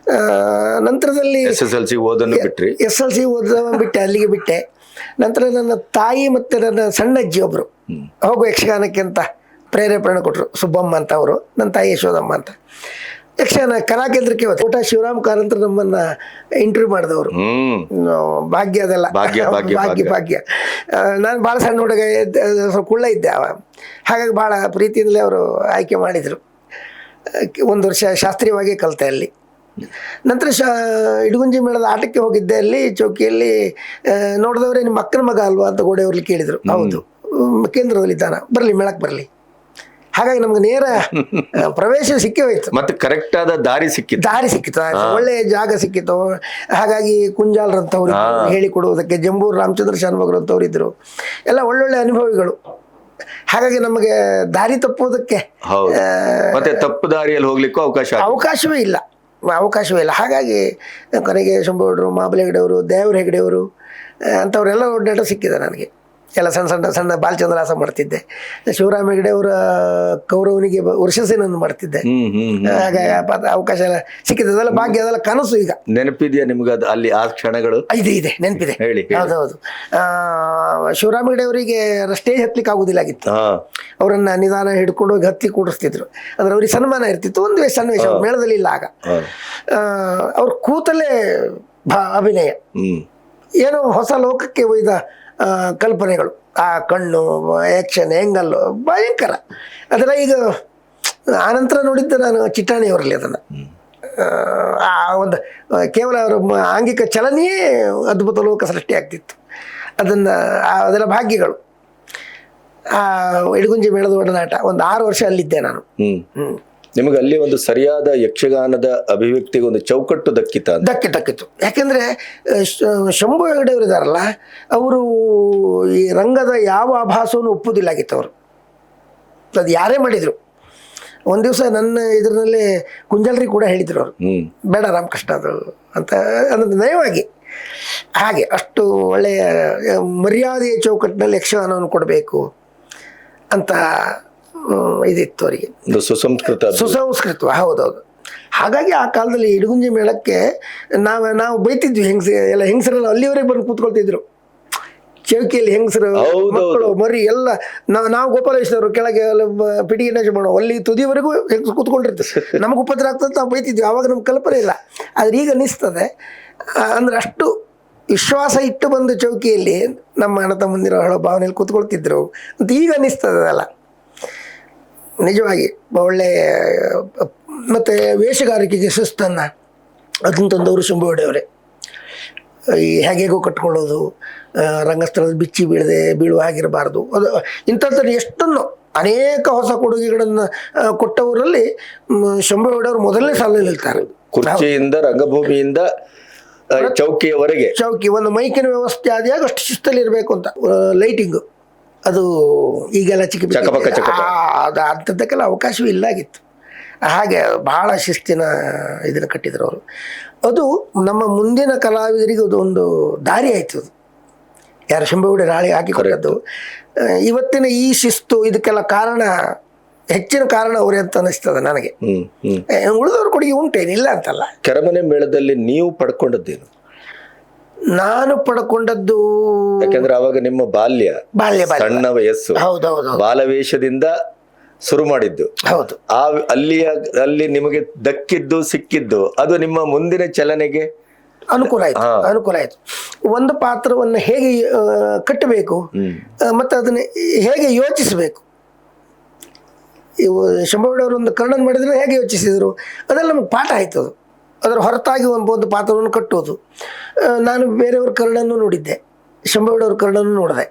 ನಂತರದಲ್ಲಿ SSLC ಓದನ್ನು ಬಿಟ್ರಿ? SSLC ಓದೋದನ್ನು ಬಿಟ್ಟೆ, ಅಲ್ಲಿಗೆ ಬಿಟ್ಟೆ. ನಂತರ ನನ್ನ ತಾಯಿ ಮತ್ತು ನನ್ನ ಸಣ್ಣಜ್ಜಿ ಒಬ್ಬರು ಹೋಗು ಯಕ್ಷಗಾನಕ್ಕೆ ಅಂತ ಪ್ರೇರೇಪಣೆ ಕೊಟ್ಟರು. ಸುಬ್ಬಮ್ಮ ಅಂತ ಅವರು, ನನ್ನ ತಾಯಿ ಯಶೋದಮ್ಮ ಅಂತ. ಯಕ್ಷಗಾನ ಕಲಾಕೇಂದ್ರಕ್ಕೆ ಹೋದೆ. ಊಟ ಶಿವರಾಮ್ ಕಾರಂತರ ನಮ್ಮನ್ನು ಇಂಟರ್ವ್ಯೂ ಮಾಡಿದವರು. ಭಾಗ್ಯ ಅದೆಲ್ಲ, ಭಾಗ್ಯ. ನಾನು ಭಾಳ ಸಣ್ಣ ಹುಡುಗ, ಸ್ವಲ್ಪ ಕುಳ್ಳ ಇದ್ದೆ ಅವ. ಹಾಗಾಗಿ ಭಾಳ ಪ್ರೀತಿಯಿಂದಲೇ ಅವರು ಆಯ್ಕೆ ಮಾಡಿದರು. ಒಂದು ವರ್ಷ ಶಾಸ್ತ್ರೀಯವಾಗಿ ಕಲಿತೆ ಅಲ್ಲಿ. ನಂತರ ಇಡಗುಂಜಿ ಮೇಳದ ಆಟಕ್ಕೆ ಹೋಗಿದ್ದೆ. ಅಲ್ಲಿ ಚೌಕಿಯಲ್ಲಿ ನೋಡಿದವರೇ, ನಿಮ್ಮ ಅಕ್ಕನ ಮಗ ಅಲ್ವಾ ಅಂತ ಗೋಡೆಯವ್ರಲ್ಲಿ ಕೇಳಿದರು. ಹೌದು, ಕೇಂದ್ರದಲ್ಲಿದ್ದಾನ, ಬರಲಿ ಮೇಳಕ್ಕೆ ಬರಲಿ. ಹಾಗಾಗಿ ನಮ್ಗೆ ನೇರ ಪ್ರವೇಶ ಸಿಕ್ಕೇ ಹೋಯ್ತು. ಮತ್ತೆ ಕರೆಕ್ಟ್ ಆದ ದಾರಿ ಸಿಕ್ಕಿತ್ತು, ಒಳ್ಳೆ ಜಾಗ ಸಿಕ್ಕಿತ್ತು. ಹಾಗಾಗಿ ಕುಂಜಾಲ್ರಂಥವ್ರು ಹೇಳಿಕೊಡುವುದಕ್ಕೆ, ಜಂಬೂರು ರಾಮಚಂದ್ರ ಶಾನ್ಭೋಗ್ರಂಥವ್ರು ಇದ್ರು. ಎಲ್ಲ ಒಳ್ಳೊಳ್ಳೆ ಅನುಭವಿಗಳು. ಹಾಗಾಗಿ ನಮಗೆ ದಾರಿ ತಪ್ಪುವುದಕ್ಕೆ, ಮತ್ತೆ ತಪ್ಪು ದಾರಿಯಲ್ಲಿ ಹೋಗ್ಲಿಕ್ಕೂ ಅವಕಾಶವೇ ಇಲ್ಲ. ಹಾಗಾಗಿ ಕೊನೆಗೆ ಶಂಭು ಹೆಗಡೆಯವರು, ಮಾಬಲೆ ಹೆಗಡೆಯವರು, ದೇವ್ರ ಹೆಗಡೆಯವರು ಅಂಥವರೆಲ್ಲ ಒಡ್ಡಾಟ ಸಿಕ್ಕಿದೆ ನನಗೆ. ಎಲ್ಲ ಸಣ್ಣ ಬಾಲಚಂದ್ರಾಸ ಮಾಡ್ತಿದ್ದೆ. ಶಿವರಾಮ ಹೆಗಡೆಯವರ ಕೌರವನಿಗೆ ವರ್ಷಸೇನನ್ನು ಮಾಡ್ತಿದ್ದೆ. ಹಾಗಾಗಿ ಅವಕಾಶ ಎಲ್ಲ ಸಿಕ್ಕಿದೆ. ಅದೆಲ್ಲ ಭಾಗ್ಯ, ಅದೆಲ್ಲ ಕನಸು. ಈಗ ನೆನಪಿದೆಯಾ ನಿಮ್ಗೆ ಅಲ್ಲಿ ಆ ಕ್ಷಣಗಳು? ಇದೆ, ನೆನಪಿದೆ. ಹೌದೌದು. ಶಿವರಾಮ ಹೆಗಡೆಯವರಿಗೆ ಸ್ಟೇಜ್ ಹತ್ಲಿಕ್ಕೆ ಆಗುದಿಲ್ಲ ಆಗಿತ್ತು. ಅವರನ್ನ ನಿಧಾನ ಹಿಡ್ಕೊಂಡು ಹೋಗಿ ಹತ್ತಿ ಕೂಡಿಸ್ತಿದ್ರು. ಅಂದ್ರೆ ಅವ್ರಿಗೆ ಸನ್ಮಾನ ಇರ್ತಿತ್ತು. ಒಂದು ಸನ್ನಿವೇಶ ಮೇಳದಲ್ಲಿ ಇಲ್ಲ. ಆಗ ಅವ್ರ ಕೂತಲೇ ಅಭಿನಯ, ಏನೋ ಹೊಸ ಲೋಕಕ್ಕೆ ಒಯ್ದ ಕಲ್ಪನೆಗಳು. ಆ ಕಣ್ಣು, ಆ್ಯಕ್ಷನ್, ಆ್ಯಂಗಲ್ಲು ಭಯಂಕರ. ಅದೆಲ್ಲ ಈಗ ಆನಂತರ ನೋಡಿದ್ದೆ ನಾನು ಚಿಟ್ಟಾಣಿಯವರಲ್ಲಿ. ಅದನ್ನು ಆ ಒಂದು ಕೇವಲ ಅವರ ಆಂಗಿಕ ಚಲನೆಯೇ ಅದ್ಭುತ ಲೋಕ ಸೃಷ್ಟಿ ಆಗ್ತಿತ್ತು. ಅದೆಲ್ಲ ಭಾಗ್ಯಗಳು. ಇಡಗುಂಜಿ ಮೇಳದ ಒಡನಾಟ ಒಂದು 6 ವರ್ಷ ಅಲ್ಲಿದ್ದೆ ನಾನು. ನಿಮಗೆ ಅಲ್ಲಿ ಒಂದು ಸರಿಯಾದ ಯಕ್ಷಗಾನದ ಅಭಿವ್ಯಕ್ತಿಗೆ ಒಂದು ಚೌಕಟ್ಟು ದಕ್ಕಿತ ಅಂತ? ದಕ್ಕಿತ್ತು. ಯಾಕೆಂದರೆ ಶಂಭು ಹೆಗಡೆ ಅವರು ಇದ್ದಾರಲ್ಲ, ಅವರು ಈ ರಂಗದ ಯಾವ ಆಭಾಸವನ್ನು ಒಪ್ಪುವುದಿಲ್ಲ ಆಗಿತ್ತು ಅವರು. ಅದು ಯಾರೇ ಮಾಡಿದರು. ಒಂದು ದಿವಸ ನನ್ನ ಇದರಲ್ಲಿ ಕುಂಜಲ್ರಿ ಕೂಡ ಹೇಳಿದರು ಅವರು, ಬೇಡ ರಾಮಕೃಷ್ಣ ಅದು ಅಂತ ಅನ್ನೋದು ನಯವಾಗಿ. ಹಾಗೆ ಅಷ್ಟು ಒಳ್ಳೆಯ ಮರ್ಯಾದೆಯ ಚೌಕಟ್ಟಿನಲ್ಲಿ ಯಕ್ಷಗಾನವನ್ನು ಕೊಡಬೇಕು ಅಂತ ಇದಿತ್ತು ಅವರಿಗೆ, ಸುಸಂಸ್ಕೃತ. ಹೌದೌದು. ಹಾಗಾಗಿ ಆ ಕಾಲದಲ್ಲಿ ಇಡಗುಂಜಿ ಮೇಳಕ್ಕೆ ನಾವು ಬೈತಿದ್ವಿ. ಹೆಂಗಸರೆಲ್ಲ ಅಲ್ಲಿವರೆಗೆ ಬಂದು ಕೂತ್ಕೊಳ್ತಿದ್ರು. ಚೌಕಿಯಲ್ಲಿ ಹೆಂಗಸರು, ಮಕ್ಕಳು, ಮರಿ ಎಲ್ಲ. ನಾವು ಗೋಪಾಲೇಶ್ವರು ಕೆಳಗೆ ಪಿಟಿಗೆ ನಾಶ ಮಾಡೋ ಅಲ್ಲಿ ತುದಿವರೆಗೂ ಹೆಂಗಸರು ಕೂತ್ಕೊಂಡಿರ್ತೀವಿ. ನಮಗೆ ಉಪದ್ರ ಆಗ್ತದೆ ನಾವು ಬೈತಿದ್ವಿ. ಆವಾಗ ನಮ್ಗೆ ಕಲ್ಪನೆ ಇಲ್ಲ. ಆದ್ರೆ ಈಗ ಅನಿಸ್ತದೆ, ಅಂದ್ರೆ ಅಷ್ಟು ವಿಶ್ವಾಸ ಇಟ್ಟು ಬಂದು ಚೌಕಿಯಲ್ಲಿ ನಮ್ಮ ಅಣ್ಣ ತಮ್ಮಂದಿರ ಭಾವನೆಯಲ್ಲಿ ಕೂತ್ಕೊಳ್ತಿದ್ರು ಅಂತ ಈಗ ಅನಿಸ್ತದೆ ಅದೆಲ್ಲ. ನಿಜವಾಗಿ ಒಳ್ಳೆಯ. ಮತ್ತು ವೇಷಗಾರಿಕೆಗೆ ಶಿಸ್ತನ್ನು ಅದನ್ನು ತಂದವರು ಶಂಭು ಹೆಗಡೆ ಅವರೇ. ಈ ಹೇಗೇಗೋ ಕಟ್ಕೊಳ್ಳೋದು, ರಂಗಸ್ಥಳದಲ್ಲಿ ಬಿಚ್ಚಿ ಬೀಳುವ ಆಗಿರಬಾರ್ದು. ಅದು ಇಂಥದ್ದು ಎಷ್ಟನ್ನು ಅನೇಕ ಹೊಸ ಕೊಡುಗೆಗಳನ್ನು ಕೊಟ್ಟವರಲ್ಲಿ ಶಂಭು ಹೆಗಡೆ ಅವರು ಮೊದಲನೇ ಸಾಲಿನಲ್ಲಿ ಇರ್ತಾರೆ. ಕುರ್ಚಿಯಿಂದ, ರಂಗಭೂಮಿಯಿಂದ ಚೌಕಿಯವರೆಗೆ. ಚೌಕಿ ಒಂದು ಮೈಕಿನ ವ್ಯವಸ್ಥೆ ಆದಾಗ ಅಷ್ಟು ಶಿಸ್ತಲ್ಲಿ ಇರಬೇಕು ಅಂತ. ಲೈಟಿಂಗು ಅದು ಈಗೆಲ್ಲ ಅದು ಅಂಥದ್ದಕ್ಕೆಲ್ಲ ಅವಕಾಶವೂ ಇಲ್ಲ ಆಗಿತ್ತು. ಹಾಗೆ ಬಹಳ ಶಿಸ್ತಿನ ಇದನ್ನು ಕಟ್ಟಿದ್ರು ಅವರು. ಅದು ನಮ್ಮ ಮುಂದಿನ ಕಲಾವಿದರಿಗೆ ಅದು ಒಂದು ದಾರಿ ಆಯಿತು. ಅದು ಯಾರು ಶಂಭು ಹೆಗಡೆ ರಾಳಿ ಹಾಕಿಕೊಟ್ಟದ್ದು. ಇವತ್ತಿನ ಈ ಶಿಸ್ತು ಇದಕ್ಕೆಲ್ಲ ಕಾರಣ, ಹೆಚ್ಚಿನ ಕಾರಣ ಅವರೇ ಅಂತ ಅನಿಸ್ತದೆ ನನಗೆ. ಉಳಿದವ್ರ ಕೊಡುಗೆ ಉಂಟೇನಿಲ್ಲ ಅಂತಲ್ಲ. ಕೆರಮನೆ ಮೇಳದಲ್ಲಿ ನೀವು ಪಡ್ಕೊಂಡದ್ದೇನು? ನಾನು ಪಡ್ಕೊಂಡದ್ದು, ಯಾಕಂದ್ರೆ ಅವಾಗ ನಿಮ್ಮ ಬಾಲ್ಯ ಸಣ್ಣ ವಯಸ್ಸು, ಬಾಲವೇಷದಿಂದ ಶುರು ಮಾಡಿದ್ದು. ಹೌದು. ಅಲ್ಲಿ ನಿಮಗೆ ದಕ್ಕಿದ್ದು ಸಿಕ್ಕಿದ್ದು ಅದು ನಿಮ್ಮ ಮುಂದಿನ ಚಲನೆಗೆ ಅನುಕೂಲ ಆಯ್ತು. ಒಂದು ಪಾತ್ರವನ್ನು ಹೇಗೆ ಕಟ್ಟಬೇಕು ಮತ್ತು ಅದನ್ನ ಹೇಗೆ ಯೋಚಿಸಬೇಕು. ಇವು ಶಂಭು ಹೆಗಡೆ ಅವರು ಒಂದು ಕರ್ಣನ್ ಮಾಡಿದ್ರೆ ಹೇಗೆ ಯೋಚಿಸಿದರು ಅದೆಲ್ಲ ನಮಗೆ ಪಾಠ ಆಯ್ತು. ಅದು ಅದರ ಹೊರತಾಗಿ ಒಂದು ಪಾತ್ರವನ್ನು ಕಟ್ಟೋದು. ನಾನು ಬೇರೆಯವ್ರ ಕರ್ಣನ್ನು ನೋಡಿದ್ದೆ, ಶಂಭು ಹೆಗಡೆ ಅವ್ರ ಕರ್ಣನ್ನು ನೋಡಿದೆ.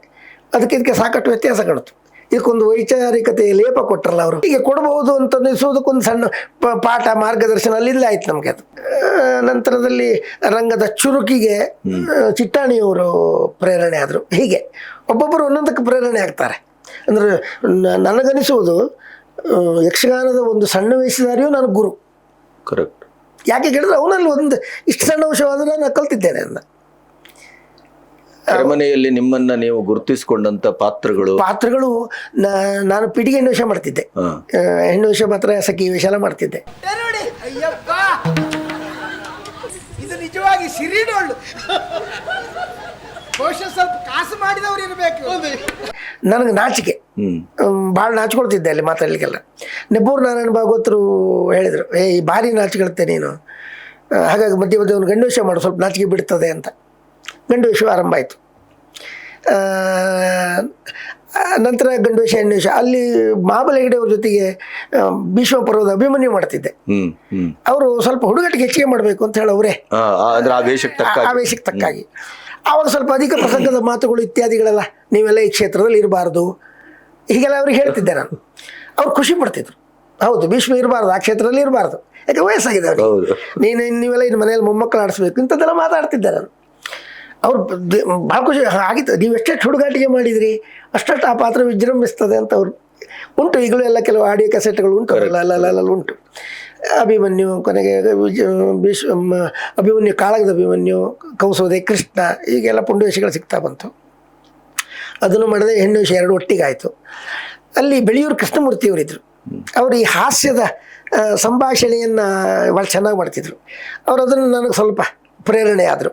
ಇದಕ್ಕೆ ಸಾಕಷ್ಟು ವ್ಯತ್ಯಾಸ ಕಾಣುತ್ತೆ. ಇದಕ್ಕೊಂದು ವೈಚಾರಿಕತೆ ಲೇಪ ಕೊಟ್ಟರಲ್ಲ ಅವರು, ಹೀಗೆ ಕೊಡಬಹುದು ಅಂತ ಅನಿಸೋದಕ್ಕೊಂದು ಸಣ್ಣ ಪಾಠ, ಮಾರ್ಗದರ್ಶನ ಅಲ್ಲಿಂದ ಆಯ್ತು ನಮಗೆ. ಅದು ನಂತರದಲ್ಲಿ ರಂಗದ ಚುರುಕಿಗೆ ಚಿಟ್ಟಾಣಿಯವರು ಪ್ರೇರಣೆ ಆದರು. ಹೀಗೆ ಒಬ್ಬೊಬ್ಬರು ಒಂದೊಂದಕ್ಕೆ ಪ್ರೇರಣೆ ಆಗ್ತಾರೆ. ಅಂದರೆ ನನಗನಿಸುವುದು ಯಕ್ಷಗಾನದ ಒಂದು ಸಣ್ಣ ವೇಷಧಾರಿಯೂ ನನಗೆ ಗುರು. ಕರೆಕ್ಟ್. ಯಾಕೆ ಕೇಳಿದ್ರೆ ಅವನಲ್ಲಿ ಒಂದು ಇಷ್ಟು ಸಣ್ಣ ವಿಷಯವಾದ್ರೆ ನಾನು ಕಲ್ತಿದ್ದೇನೆ ಅಂದ. ಅರಮನೆಯಲ್ಲಿ ನಿಮ್ಮನ್ನ ನೀವು ಗುರುತಿಸಿಕೊಂಡಂತ ಪಾತ್ರಗಳು ನಾನು ಪಿಟಿಗೆ ಹೆಣ್ಣು ವೇಷ ಮಾಡ್ತಿದ್ದೆ. ಹೆಣ್ಣು ವೇಷ ಮಾತ್ರ ಸಖಿ ವೇಷ ಎಲ್ಲ ಮಾಡ್ತಿದ್ದೆ. ಅಯ್ಯಪ್ಪ, ಇದು ನಿಜವಾಗಿ ಸಿರಿಡೊಳ್ಳು. ಬಹುಶಃ ಸ್ವಲ್ಪ ಕಾಸು ಮಾಡಿದವ್ರು ಇರಬೇಕು. ನನಗೆ ನಾಚಿಕೆ, ಭಾಳ ನಾಚಿಕೊಳ್ತಿದ್ದೆ ಅಲ್ಲಿ ಮಾತಾಡ್ಲಿಕ್ಕೆಲ್ಲ. ನೆಬ್ಬೂರು ನಾರಾಯಣ ಭಾಗವತರು ಹೇಳಿದರು, ಈ ಭಾರಿ ನಾಚಿಕೊಳ್ತೆ ನೀನು, ಹಾಗಾಗಿ ಮಧ್ಯೆ ಮಧ್ಯೆ ಒಂದು ಗಂಡು ವೇಷ ಮಾಡು, ಸ್ವಲ್ಪ ನಾಚಿಕೆ ಬಿಡ್ತದೆ ಅಂತ. ಗಂಡು ವೇಷ ಆರಂಭ ಆಯಿತು. ನಂತರ ಗಂಡು ವೇಷ, ಹೆಣ್ಣು ವೇಷ. ಅಲ್ಲಿ ಮಹಾಬಲ ಹೆಗಡೆ ಅವ್ರ ಜೊತೆಗೆ ಭೀಷ್ಮ ಪರ್ವದ ಅಭಿಮನ್ಯು ಮಾಡ್ತಿದ್ದೆ. ಅವರು ಸ್ವಲ್ಪ ಹುಡುಗಟ್ಟಿಗೆ ಹೆಚ್ಚಿಗೆ ಮಾಡಬೇಕು ಅಂತ ಹೇಳಿ ಅವರೇ ಆ ವೇಷಕ್ಕೆ ತಕ್ಕಾಗಿ. ಆವಾಗ ಸ್ವಲ್ಪ ಅಧಿಕ ಪ್ರಸಂಗದ ಮಾತುಗಳು ಇತ್ಯಾದಿಗಳೆಲ್ಲ, ನೀವೆಲ್ಲ ಈ ಕ್ಷೇತ್ರದಲ್ಲಿ ಇರಬಾರ್ದು ಹೀಗೆಲ್ಲ ಅವ್ರಿಗೆ ಹೇಳ್ತಿದ್ದೆ ನಾನು. ಅವ್ರು ಖುಷಿ ಪಡ್ತಿದ್ರು. ಹೌದು, ಭೀಷ್ಮ ಇರಬಾರ್ದು, ಆ ಕ್ಷೇತ್ರದಲ್ಲಿ ಇರಬಾರ್ದು, ಯಾಕೆ ವಯಸ್ಸಾಗಿದೆ ಅವ್ರಿಗೆ, ನೀವೆಲ್ಲ ಇನ್ನು ಮನೆಯಲ್ಲಿ ಮೊಮ್ಮಕ್ಕಳು ಆಡಿಸ್ಬೇಕು ಇಂಥದ್ದೆಲ್ಲ ಮಾತಾಡ್ತಿದ್ದೆ ನಾನು. ಅವ್ರು ಭಾಳ ಖುಷಿ ಆಗಿತ್ತು. ನೀವು ಎಷ್ಟೆಷ್ಟು ಹುಡುಗಾಟಿಗೆ ಮಾಡಿದ್ರಿ ಅಷ್ಟಷ್ಟು ಆ ಪಾತ್ರ ವಿಜೃಂಭಿಸ್ತದೆ ಅಂತ ಅವ್ರು ಉಂಟು. ಈಗಲೂ ಎಲ್ಲ ಕೆಲವು ಆಡಿಯೋ ಕ್ಯಾಸೆಟ್ಗಳು ಉಂಟು, ಅಲ್ಲ ಉಂಟು. ಅಭಿಮನ್ಯು, ಕೊನೆಗೆ ಅಭಿಮನ್ಯು, ಕಾಳಗದ ಅಭಿಮನ್ಯು, ಕೌಸೋದೆ, ಕೃಷ್ಣ, ಈಗೆಲ್ಲ ಪುಂಡು ವೇಷಗಳು ಸಿಗ್ತಾ ಬಂತು. ಅದನ್ನು ಮಾಡಿದೆ. ಹೆಣ್ಣು ವೇಷ ಎರಡು ಒಟ್ಟಿಗೆ ಆಯಿತು. ಅಲ್ಲಿ ಬೆಳೆಯೂರು ಕೃಷ್ಣಮೂರ್ತಿಯವರಿದ್ದರು. ಅವರು ಈ ಹಾಸ್ಯದ ಸಂಭಾಷಣೆಯನ್ನು ಭಾಳ ಚೆನ್ನಾಗಿ ಮಾಡ್ತಿದ್ರು. ಅವರು ಅದನ್ನು ನನಗೆ ಸ್ವಲ್ಪ ಪ್ರೇರಣೆ ಆದರು.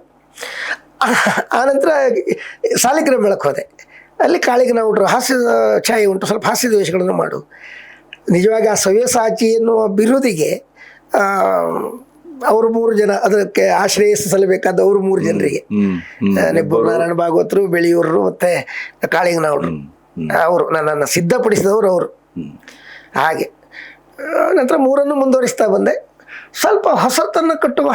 ಆನಂತರ ಸಾಲಿಗ್ರಾಮ ಮೇಳಕ್ಕೆ ಹೋದೆ. ಅಲ್ಲಿ ಕಾಳಿಗೆ ನಾವು ಹಾಸ್ಯದ ಛಾಯೆ ಉಂಟು, ಸ್ವಲ್ಪ ಹಾಸ್ಯದ ವೇಷಗಳನ್ನು ಮಾಡು. ನಿಜವಾಗಿ ಆ ಸವ್ಯಸಾಚಿ ಎನ್ನುವ ಬಿರುದಿಗೆ ಅವರು 3 ಜನ ಅದಕ್ಕೆ ಆಶ್ರಯಿಸ ಸಲ್ಲಬೇಕಾದ ಅವರು 3 ಜನರಿಗೆ, ನೆಬ್ಬೂರು ನಾರಾಯಣ ಭಾಗವತರು, ಬೆಳೆಯೂರು ಮತ್ತು ಕಾಳಿಂಗನವರು, ಅವರು ನನ್ನನ್ನು ಸಿದ್ಧಪಡಿಸಿದವರು ಅವರು. ಹಾಗೆ ನಂತರ 3 ಮುಂದುವರಿಸ್ತಾ ಬಂದೆ. ಸ್ವಲ್ಪ ಹೊಸತನ್ನು ಕಟ್ಟುವ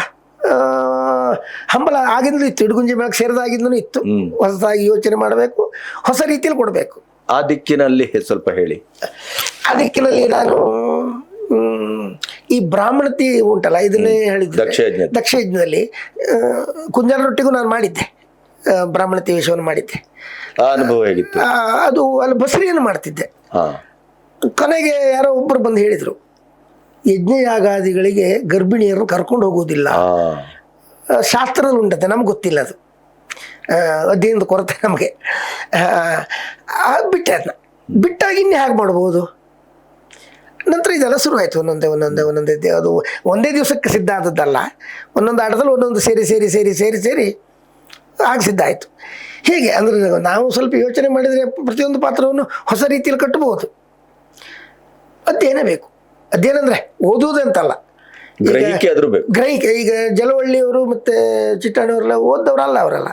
ಹಂಬಲ ಆಗಿಂದಲೂ ಇತ್ತು. ಇಡಗುಂಜಿ ಮೇಳಕ್ಕೆ ಸೇರಿದಾಗಿಂದಲೂ ಇತ್ತು. ಹೊಸದಾಗಿ ಯೋಚನೆ ಮಾಡಬೇಕು, ಹೊಸ ರೀತಿಯಲ್ಲಿ ಕೊಡಬೇಕು. ಆ ದಿಕ್ಕಿನಲ್ಲಿ ಸ್ವಲ್ಪ ಹೇಳಿ. ಆ ದಿಕ್ಕಿನಲ್ಲಿ ನಾನು ಈ ಬ್ರಾಹ್ಮಣತಿ ಉಂಟಲ್ಲ, ಇದನ್ನೇ ಹೇಳಿದ್ರೆ ದಕ್ಷಯಜ್ಞ. ದಕ್ಷಯಜ್ಞದಲ್ಲಿ ಕುಂಜಾಲರೊಟ್ಟಿಗೂ ನಾನು ಮಾಡಿದ್ದೆ, ಬ್ರಾಹ್ಮಣತಿ ವೇಷವನ್ನು ಮಾಡಿದ್ದೆ. ಆ ಅನುಭವ ಹೇಗಿತ್ತು? ಅದು ಅಲ್ಲಿ ಬಸರಿಯನ್ನು ಮಾಡ್ತಿದ್ದೆ. ಹಾ, ಕೊನೆಗೆ ಯಾರೋ ಒಬ್ಬರು ಬಂದು ಹೇಳಿದರು, ಯಜ್ಞಯಾಗಾದಿಗಳಿಗೆ ಗರ್ಭಿಣಿಯರನ್ನು ಕರ್ಕೊಂಡು ಹೋಗುವುದಿಲ್ಲ, ಶಾಸ್ತ್ರದಲ್ಲಿ ಉಂಟತೆ, ನಮ್ಗೆ ಗೊತ್ತಿಲ್ಲ ಅದು, ಅಧ್ಯಯನದ ಕೊರತೆ ನಮಗೆ. ಬಿಟ್ಟೆ ಅದನ್ನ. ಬಿಟ್ಟಾಗಿ ಇನ್ನೇ ಹೇಗೆ ಮಾಡ್ಬೋದು? ನಂತರ ಇದೆಲ್ಲ ಶುರುವಾಯಿತು. ಒಂದೊಂದೇ ಅದು ಒಂದೇ ದಿವಸಕ್ಕೆ ಸಿದ್ಧ ಆದದ್ದಲ್ಲ, ಒಂದೊಂದು ಆಟದಲ್ಲಿ ಒಂದೊಂದು ಸೇರಿ ಆಗ ಸಿದ್ಧ ಆಯಿತು. ಹೀಗೆ ಅಂದರೆ ನಾವು ಸ್ವಲ್ಪ ಯೋಚನೆ ಮಾಡಿದರೆ ಪ್ರತಿಯೊಂದು ಪಾತ್ರವನ್ನು ಹೊಸ ರೀತಿಯಲ್ಲಿ ಕಟ್ಟಬಹುದು. ಅಧ್ಯಯನ ಬೇಕು. ಅಧ್ಯಯನ ಅಂದರೆ ಓದುವುದೇ ಅಂತಲ್ಲ, ಗ್ರಹಿಕೆ ಆದ್ರೂ ಬೇಕು. ಗ್ರಹಿಕೆ. ಈಗ ಜಲವಳ್ಳಿಯವರು ಮತ್ತು ಚಿಟ್ಟಾಣಿಯವರೆಲ್ಲ ಓದ್ದವರಲ್ಲ, ಅವರೆಲ್ಲ.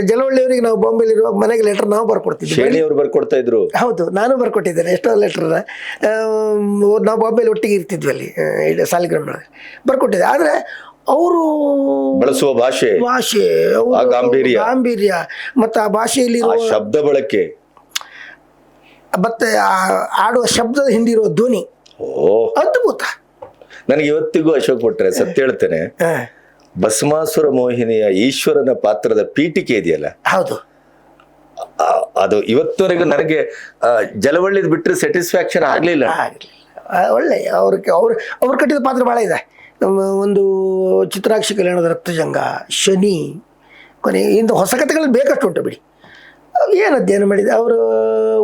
ಜಲವಳ್ಳಿಯವರಿಗೆ ನಾವು ಬಾಂಬೆಲಿರುವಾಗ ಮನೆಗೆ ಲೆಟರ್ ನಾವು ಬರ್ಕೊಡ್ತಿದ್ವಿ. ಅವರು ಬರ್ಕೊಡ್ತಾ ಇದ್ರು. ಹೌದು, ನಾನು ಬರ್ಕೊಟ್ಟಿದ್ದೇನೆ ಎಷ್ಟೋ ಲೆಟರ್ನ. ನಾವು ಬಾಂಬೆಲಿ ಒಟ್ಟಿಗೆ ಇರ್ತಿದ್ವಿ, ಅಲ್ಲಿ ಸಾಲಿಗ್ರಾಮ ಬರ್ಕೊಟ್ಟಿದ್ದೆ. ಆದರೆ ಅವರು ಬಳಸುವ ಭಾಷೆ ಗಾಂಭೀರ್ಯ ಮತ್ತು ಆ ಭಾಷೆಯಲ್ಲಿ ಶಬ್ದ ಬಳಕೆ ಮತ್ತೆ ಆಡುವ ಶಬ್ದದ ಹಿಂದಿರುವ ಧ್ವನಿ ಅದ್ಭುತ. ನನಗೆ ಇವತ್ತಿಗೂ ಅಶೋಕ್ ಭಟ್ರೆ ಸತ್ಯ ಹೇಳ್ತೇನೆ, ಭಸ್ಮಾಸುರ ಮೋಹಿನಿಯ ಈಶ್ವರನ ಪಾತ್ರದ ಪೀಠಿಕೆ ಇದೆಯಲ್ಲ, ಹೌದು, ಅದು ಇವತ್ತವರೆಗೂ ನನಗೆ ಜಲವಳ್ಳಿದ್ ಬಿಟ್ಟರೆ ಸ್ಯಾಟಿಸ್ಫ್ಯಾಕ್ಷನ್ ಆಗ್ಲಿಲ್ಲ. ಒಳ್ಳೆ ಅವ್ರು ಕಟ್ಟಿದ ಪಾತ್ರ ಭಾಳ ಇದೆ. ಒಂದು ಚಿತ್ರಾಕ್ಷಿ ಕಲ್ಯಾಣದ ರಕ್ತಜಂಗ, ಶನಿ, ಕೊನೆ ಇಂಥ ಹೊಸ ಕಥೆಗಳಲ್ಲಿ ಬೇಕಷ್ಟು ಉಂಟು ಬಿಡಿ. ಏನು ಅಧ್ಯಯನ ಮಾಡಿದೆ ಅವರು,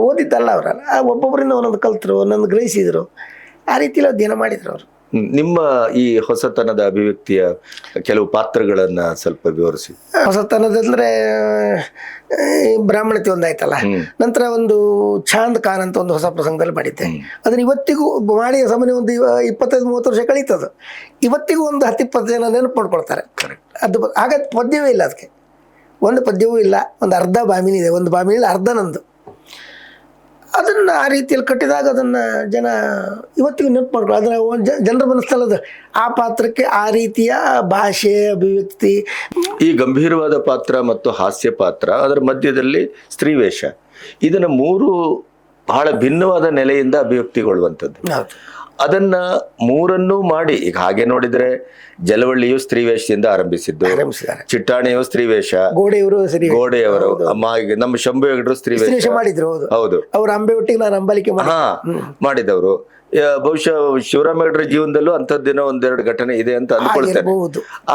ಓದಿದ್ದಲ್ಲ ಅವರಲ್ಲ, ಒಬ್ಬೊಬ್ಬರಿಂದ ಒಂದೊಂದು ಕಲ್ತರು, ಒಂದೊಂದು ಗ್ರಹಿಸಿದರು, ಆ ರೀತಿಯಲ್ಲಿ ಅಧ್ಯಯನ ಮಾಡಿದ್ರು ಅವರು. ನಿಮ್ಮ ಈ ಹೊಸತನದ ಅಭಿವ್ಯಕ್ತಿಯ ಕೆಲವು ಪಾತ್ರಗಳನ್ನ ಸ್ವಲ್ಪ ವಿವರಿಸಿ. ಹೊಸತನದಂದ್ರೆ ಬ್ರಾಹ್ಮಣತೆ ಒಂದಾಯ್ತಲ್ಲ, ನಂತರ ಒಂದು ಚಾಂದ್ ಖಾನ್ ಅಂತ ಒಂದು ಹೊಸ ಪ್ರಸಂಗದಲ್ಲಿ ಮಾಡಿದ್ದೆ. ಅದನ್ನ ಇವತ್ತಿಗೂ ಮಾಡಿ ಸಮಯ ಒಂದು 25-30 ವರ್ಷ ಕಳೀತದು. ಇವತ್ತಿಗೂ ಒಂದು 10-20 ಜನ ನೆನಪು ಮಾಡ್ಕೊಳ್ತಾರೆ. ಅದು ಆಗ ಪದ್ಯವೇ ಇಲ್ಲ, ಅದಕ್ಕೆ ಒಂದು ಪದ್ಯವೂ ಇಲ್ಲ. ಒಂದು ಅರ್ಧ ಬಾಮಿನಿ ಇದೆ, ಒಂದು ಬಾಮಿನಿಲ್ಲ, ಅರ್ಧ ನಂದು. ಅದನ್ನು ಆ ರೀತಿಯಲ್ಲಿ ಕಟ್ಟಿದಾಗ ಅದನ್ನು ಜನ ಇವತ್ತಿಗೂ ನೆನಪು ಮಾಡ್ಕೊಳ್ಳೋ. ಅದನ್ನು ಜನರ ಮನಸ್ಥಳದ ಆ ಪಾತ್ರಕ್ಕೆ ಆ ರೀತಿಯ ಭಾಷೆ, ಅಭಿವ್ಯಕ್ತಿ. ಈ ಗಂಭೀರವಾದ ಪಾತ್ರ ಮತ್ತು ಹಾಸ್ಯ ಪಾತ್ರ, ಅದರ ಮಧ್ಯದಲ್ಲಿ ಸ್ತ್ರೀವೇಷ, ಇದನ್ನು ಮೂರು ಬಹಳ ಭಿನ್ನವಾದ ನೆಲೆಯಿಂದ ಅಭಿವ್ಯಕ್ತಿಗೊಳ್ಳುವಂಥದ್ದು. ಅದನ್ನ ಮೂರನ್ನೂ ಮಾಡಿ, ಈಗ ಹಾಗೆ ನೋಡಿದ್ರೆ ಜಲವಳ್ಳಿಯು ಸ್ತ್ರೀವೇಷದಿಂದ ಆರಂಭಿಸಿದ್ದು, ಚಿಟ್ಟಾಣಿಯು ಸ್ತ್ರೀವೇಷ, ಗೋಡೆಯವರು, ನಮ್ಮ ಶಂಭು ಹೆಗಡರು ಸ್ತ್ರೀವೇಷ ಮಾಡಿದ್ರು. ಹೌದು, ಅವರು ಅಂಬೆ ಒಟ್ಟಿಗೆ ನಾನು ಅಂಬಲಿಕೆ ಮಾಡಿದವರು. ಬಹುಶಃ ಶಿವರಾಮ ಹೆಗಡರ ಜೀವನದಲ್ಲೂ ಅಂಥದ್ದೇನೋ ಒಂದೆರಡು ಘಟನೆ ಇದೆ ಅಂತ ಅಂದ್ಕೊಳ್ತೇನೆ.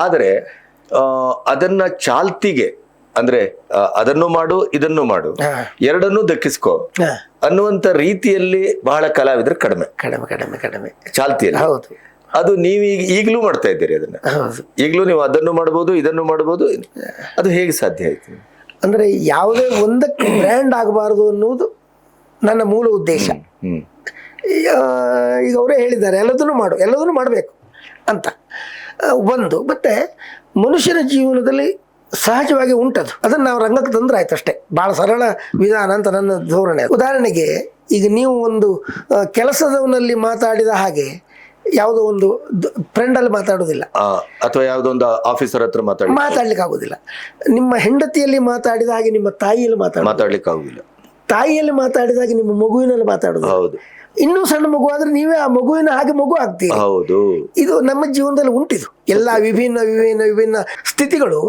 ಆದ್ರೆ ಅದನ್ನ ಚಾಲ್ತಿಗೆ ಅಂದ್ರೆ ಅದನ್ನು ಮಾಡು ಇದನ್ನು ಮಾಡು, ಎರಡನ್ನೂ ದಕ್ಕಿಸ್ಕೋ ಅನ್ನುವಂತ ರೀತಿಯಲ್ಲಿ ಬಹಳ ಕಲಾವಿದರು ಕಡಿಮೆ ಚಾಲ್ತಿಯಲ್ಲಿ. ಅದು ನೀವು ಈಗಲೂ ಮಾಡ್ತಾ ಇದ್ದೀರಿ ಅದನ್ನ. ಈಗಲೂ ನೀವು ಅದನ್ನು ಮಾಡಬಹುದು, ಇದನ್ನು ಮಾಡಬಹುದು. ಅದು ಹೇಗೆ ಸಾಧ್ಯ ಆಯ್ತು? ಅಂದ್ರೆ ಯಾವುದೇ ಒಂದಕ್ಕೆ ಬ್ರ್ಯಾಂಡ್ ಆಗಬಾರದು ಅನ್ನುವುದು ನನ್ನ ಮೂಲ ಉದ್ದೇಶ. ಈಗ ಅವರೇ ಹೇಳಿದ್ದಾರೆ, ಎಲ್ಲದನ್ನು ಮಾಡಬೇಕು ಅಂತ ಒಂದು. ಮತ್ತೆ ಮನುಷ್ಯನ ಜೀವನದಲ್ಲಿ ಸಹಜವಾಗಿ ಉಂಟದು, ಅದನ್ನು ನಾವು ರಂಗಕ್ಕೆ ತಂದ್ರೆ ಆಯ್ತು ಅಷ್ಟೇ. ಭಾಳ ಸರಳ ವಿಧಾನ ಅಂತ ನನ್ನ ಧೋರಣೆ. ಉದಾಹರಣೆಗೆ ಈಗ ನೀವು ಒಂದು ಕೆಲಸದವನಲ್ಲಿ ಮಾತಾಡಿದ ಹಾಗೆ ಯಾವುದೋ ಒಂದು ಫ್ರೆಂಡಲ್ಲಿ ಮಾತಾಡೋದಿಲ್ಲ, ಅಥವಾ ಯಾವುದೋ ಒಂದು ಆಫೀಸರ್ ಹತ್ರ ಮಾತಾಡ್ಲಿಕ್ಕೆ ಆಗೋದಿಲ್ಲ. ನಿಮ್ಮ ಹೆಂಡತಿಯಲ್ಲಿ ಮಾತಾಡಿದ ಹಾಗೆ ನಿಮ್ಮ ತಾಯಿಯಲ್ಲಿ ಮಾತಾಡ್ಲಿಕ್ಕೆ ಆಗೋದಿಲ್ಲ. ತಾಯಿಯಲ್ಲಿ ಮಾತಾಡಿದಾಗ ನಿಮ್ಮ ಮಗುವಿನಲ್ಲಿ ಮಾತಾಡೋದು. ಹೌದು, ಇನ್ನೂ ಸಣ್ಣ ಮಗು ಆದ್ರೆ ನೀವೇ ಆ ಮಗುವಿನ ಹಾಗೆ ಮಗು ಆಗ್ತೀರಿ. ಹೌದು, ಇದು ನಮ್ಮ ಜೀವನದಲ್ಲಿ ಉಂಟಿದು. ಎಲ್ಲ ವಿಭಿನ್ನ ಸ್ಥಿತಿಗಳು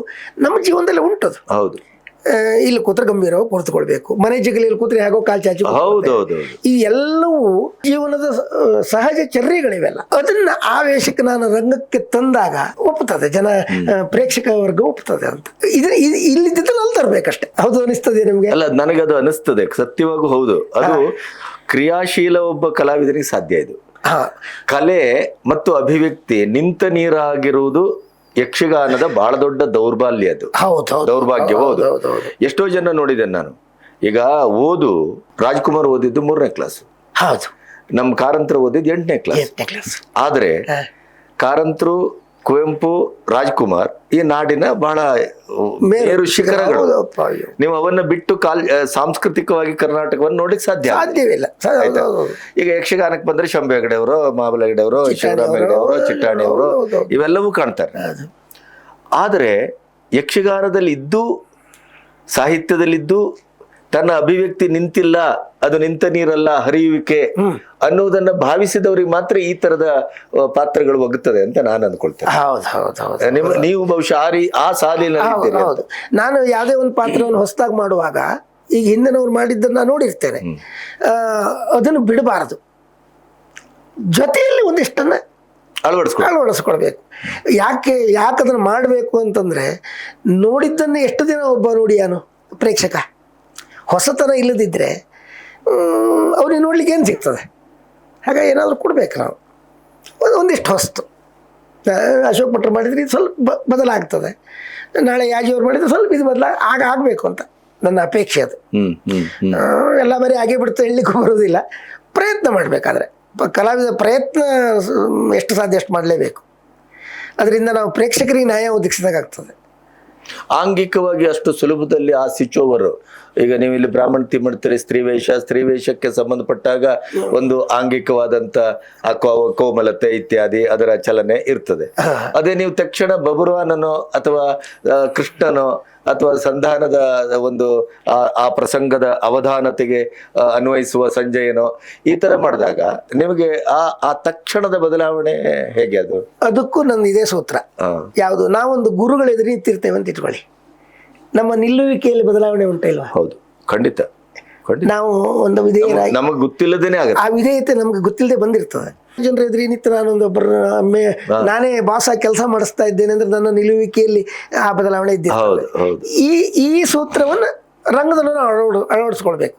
ನಮ್ಮ ಜೀವನದಲ್ಲಿ ಉಂಟದು. ಹೌದು, ಇಲ್ಲಿ ಕೂತ್ರೆ ಗಂಭೀರವಾಗಿ ಕುಳಿತುಕೊಳ್ಬೇಕು, ಮನೆ ಜಗಲಿಯಲ್ಲಿ ಕೂತ್ರೆ ಹೇಗೋ ಕಾಲು ಚಾಚಿ. ಈ ಎಲ್ಲವೂ ಜೀವನದ ಸಹಜ ಚರ್ಯಗಳಿವೆಲ್ಲ. ಅದನ್ನ ಆವೇಶಕ್ಕೆ ನಾನು ರಂಗಕ್ಕೆ ತಂದಾಗ ಒಪ್ಪುತ್ತದೆ ಜನ, ಪ್ರೇಕ್ಷಕ ವರ್ಗ ಒಪ್ಪುತ್ತದೆ ಅಂತ. ಇಲ್ಲಿದ್ದಲ್ಲಿ ಅಲ್ಲಿ ತರಬೇಕಷ್ಟೇ. ಹೌದು ಅನಿಸ್ತದೆ ನಿಮ್ಗೆ? ಅಲ್ಲ, ನನಗದು ಅನಿಸ್ತದೆ ಸತ್ಯವಾಗೂ. ಹೌದು, ಅದು ಕ್ರಿಯಾಶೀಲ ಒಬ್ಬ ಕಲಾವಿದನಿಗೆ ಸಾಧ್ಯ. ಇದು ಕಲೆ ಮತ್ತು ಅಭಿವ್ಯಕ್ತಿ ನಿಂತ ನೀರಾಗಿರುವುದು ಯಕ್ಷಗಾನದ ಬಹಳ ದೊಡ್ಡ ದೌರ್ಬಲ್ಯ. ಅದು ದೌರ್ಭಾಗ್ಯ. ಹೌದು, ಎಷ್ಟೋ ಜನ ನೋಡಿದ್ದೇನೆ ನಾನು. ಈಗ ರಾಜ್ಕುಮಾರ್ ಓದಿದ್ದು 3ನೇ ಕ್ಲಾಸ್, ನಮ್ಮ ಕಾರಂತರು ಓದಿದ್ದು 8ನೇ ಕ್ಲಾಸ್. ಆದ್ರೆ ಕಾರಂತರು, ಕುವೆಂಪು, ರಾಜ್ಕುಮಾರ್ ಈ ನಾಡಿನ ಬಹಳ ಮೇರು ಶಿಖರಗಳು. ನೀವು ಅವನ್ನ ಬಿಟ್ಟು ಸಾಂಸ್ಕೃತಿಕವಾಗಿ ಕರ್ನಾಟಕವನ್ನು ನೋಡ್ಲಿಕ್ಕೆ ಸಾಧ್ಯವಿಲ್ಲ. ಈಗ ಯಕ್ಷಗಾನಕ್ಕೆ ಬಂದ್ರೆ ಶಂಭು ಹೆಗಡೆ ಅವರು, ಮಹಾಬಲ ಹೆಗಡೆ ಅವರು, ಶಿವರಾಮ ಹೆಗಡೆ ಅವರು, ಚಿಟ್ಟಾಣಿ ಅವರು ಇವೆಲ್ಲವೂ ಕಾಣ್ತಾರೆ. ಆದರೆ ಯಕ್ಷಗಾನದಲ್ಲಿ ಇದ್ದು, ಸಾಹಿತ್ಯದಲ್ಲಿದ್ದು, ತನ್ನ ಅಭಿವ್ಯಕ್ತಿ ನಿಂತಿಲ್ಲ, ಅದು ನಿಂತ ನೀರಲ್ಲ ಹರಿಯುವಿಕೆ ಅನ್ನೋದನ್ನ ಭಾವಿಸಿದವ್ರಿಗೆ ಮಾತ್ರ ಈ ತರದ ಪಾತ್ರಗಳು ಒಗ್ಗುತ್ತದೆ ಅಂತ ನಾನು ಅಂದ್ಕೊಳ್ತೇನೆ. ಹೌದು ಹೌದು ಹೌದು. ನೀವು ಬಹುಶಃ ಆ ಸಾಲಿನಲ್ಲಿ ಇದ್ದೀರಿ. ಹೌದು, ನಾನು ಯಾವುದೇ ಒಂದು ಪಾತ್ರವನ್ನು ಹೊಸದಾಗಿ ಮಾಡುವಾಗ ಈಗ ಹಿಂದಿನವ್ರು ಮಾಡಿದ್ದನ್ನು ನೋಡಿರ್ತೇನೆ, ಅದನ್ನು ಬಿಡಬಾರದು, ಜೊತೆಯಲ್ಲಿ ಒಂದಿಷ್ಟನ್ನು ಅಳವಡಿಸ್ಕೊಳ್ಬೇಕು. ಯಾಕೆ ಅದನ್ನು ಮಾಡಬೇಕು ಅಂತಂದರೆ, ನೋಡಿದ್ದನ್ನು ಎಷ್ಟು ದಿನ ಒಬ್ಬ ನೋಡಿಯಾನು ಪ್ರೇಕ್ಷಕ, ಹೊಸತನ ಇಲ್ಲದಿದ್ದರೆ ಅವ್ರಿಗೆ ನೋಡ್ಲಿಕ್ಕೆ ಏನು ಸಿಗ್ತದೆ? ಹಾಗಾಗಿ ಏನಾದರೂ ಕೊಡಬೇಕು ನಾವು, ಒಂದಿಷ್ಟು ಹೊಸ್ತು. ಅಶೋಕ್ ಭಟ್ರು ಮಾಡಿದರೆ ಇದು ಸ್ವಲ್ಪ ಬದಲಾಗ್ತದೆ, ನಾಳೆ ಯಾಜಿಯವ್ರು ಮಾಡಿದರೆ ಸ್ವಲ್ಪ ಇದು ಆಗಬೇಕು ಅಂತ ನನ್ನ ಅಪೇಕ್ಷೆ. ಅದು ಎಲ್ಲ ಬರೀ ಆಗೇ ಬಿಡ್ತಾ ಹೇಳಲಿಕ್ಕೂ ಬರೋದಿಲ್ಲ. ಪ್ರಯತ್ನ ಮಾಡಬೇಕಾದ್ರೆ ಕಲಾವಿದ ಪ್ರಯತ್ನ ಎಷ್ಟು ಸಾಧ್ಯ ಅಷ್ಟು ಮಾಡಲೇಬೇಕು. ಅದರಿಂದ ನಾವು ಪ್ರೇಕ್ಷಕರಿಗೆ ನ್ಯಾಯ ಒದಗಿಸಿದಾಗ್ತದೆ. ಆಂಗಿಕವಾಗಿ ಅಷ್ಟು ಸುಲಭದಲ್ಲಿ ಆ ಸ್ವಿಚ್ ಓವರ್, ಈಗ ನೀವು ಇಲ್ಲಿ ಬ್ರಾಹ್ಮಣತಿ ಮಾಡ್ತೀರಿ, ಸ್ತ್ರೀ ವೇಷಕ್ಕೆ ಸಂಬಂಧಪಟ್ಟಾಗ ಒಂದು ಆಂಗಿಕವಾದಂತ ಆ ಕೋಮಲತೆ ಇತ್ಯಾದಿ ಅದರ ಚಲನೆ ಇರ್ತದೆ. ಅದೇ ನೀವು ತಕ್ಷಣ ಬಬುರಾನನೋ ಅಥವಾ ಕೃಷ್ಣನೋ ಅಥವಾ ಸಂಧಾನದ ಒಂದು ಆ ಪ್ರಸಂಗದ ಅವಧಾನತೆಗೆ ಅನ್ವಯಿಸುವ ಸಂಜಯನೋ ಈ ತರ ಮಾಡಿದಾಗ ನಿಮಗೆ ಆ ತಕ್ಷಣದ ಬದಲಾವಣೆ ಹೇಗೆ? ಅದಕ್ಕೂ ನನ್ನ ಇದೇ ಸೂತ್ರ. ಯಾವುದು, ನಾವೊಂದು ಗುರುಗಳ ಎದುರು ನಿಂತಿರ್ತೇವೆ ಅಂತ ಇಟ್ಕೊಳ್ಳಿ, ನಮ್ಮ ನಿಲ್ಲುವಿಕೆಯಲ್ಲಿ ಬದಲಾವಣೆ ಉಂಟ ಇಲ್ವಾ? ಹೌದು, ಖಂಡಿತ. ನಾವು ಒಂದು ವಿಧೇಯರಾಗಿ, ನಮಗೆ ಗೊತ್ತಿಲ್ಲದೇನೆ ಆಗುತ್ತೆ, ಆ ವಿಧೇಯತೆ ನಮ್ಗೆ ಗೊತ್ತಿಲ್ಲದೆ ಬಂದಿರ್ತದೆ. ಜನರ ಎದುರು ನಿಂತು ನಾನೊಂದೊಬ್ಬರ ನಾನೇ ಬಾಸ ಕೆಲಸ ಮಾಡಿಸ್ತಾ ಇದ್ದೇನೆ ಅಂದ್ರೆ ನನ್ನ ನಿಲ್ಲುವಿಕೆಯಲ್ಲಿ ಆ ಬದಲಾವಣೆ ಇದ್ದಿರ್ತದೆ. ಈ ಸೂತ್ರವನ್ನು ರಂಗದಲ್ಲೂ ಅಳವಡಿಸ್ಕೊಳ್ಬೇಕು.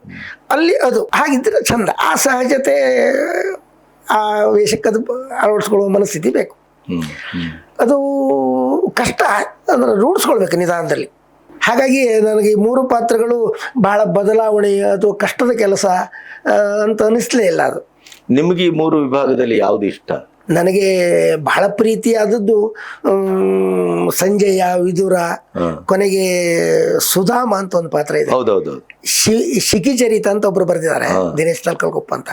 ಅಲ್ಲಿ ಅದು ಹಾಗಿದ್ರೆ ಚಂದ, ಆ ಸಹಜತೆ, ಆ ವೇಷಕ್ಕದು ಅಳವಡಿಸ್ಕೊಳ್ಳುವ ಮನಸ್ಥಿತಿ ಬೇಕು. ಅದು ಕಷ್ಟ, ಅದನ್ನು ರೂಢಿಸ್ಕೊಳ್ಬೇಕು ನಿಧಾನದಲ್ಲಿ. ಹಾಗಾಗಿ ನನಗೆ ಈ 3 ಪಾತ್ರಗಳು ಬಹಳ ಬದಲಾವಣೆ ಅಥವಾ ಕಷ್ಟದ ಕೆಲಸ ಅಂತ ಅನಿಸ್ಲೇ ಇಲ್ಲ. ಅದು ನಿಮಗೆ ಈ 3 ವಿಭಾಗದಲ್ಲಿ ಯಾವ್ದು ಇಷ್ಟ? ನನಗೆ ಬಹಳ ಪ್ರೀತಿಯಾದದ್ದು ಸಂಜಯ, ವಿದುರ, ಕೊನೆಗೆ ಸುಧಾಮ ಅಂತ ಒಂದು ಪಾತ್ರ ಇದೆ. ಹೌದೌದು. ಶಿಖಿಚರಿತ ಅಂತ ಒಬ್ರು ಬರೆದಿದ್ದಾರೆ, ದಿನೇಶ್ ತಲ್ಕಲ್ಕೊಪ್ಪ ಅಂತ.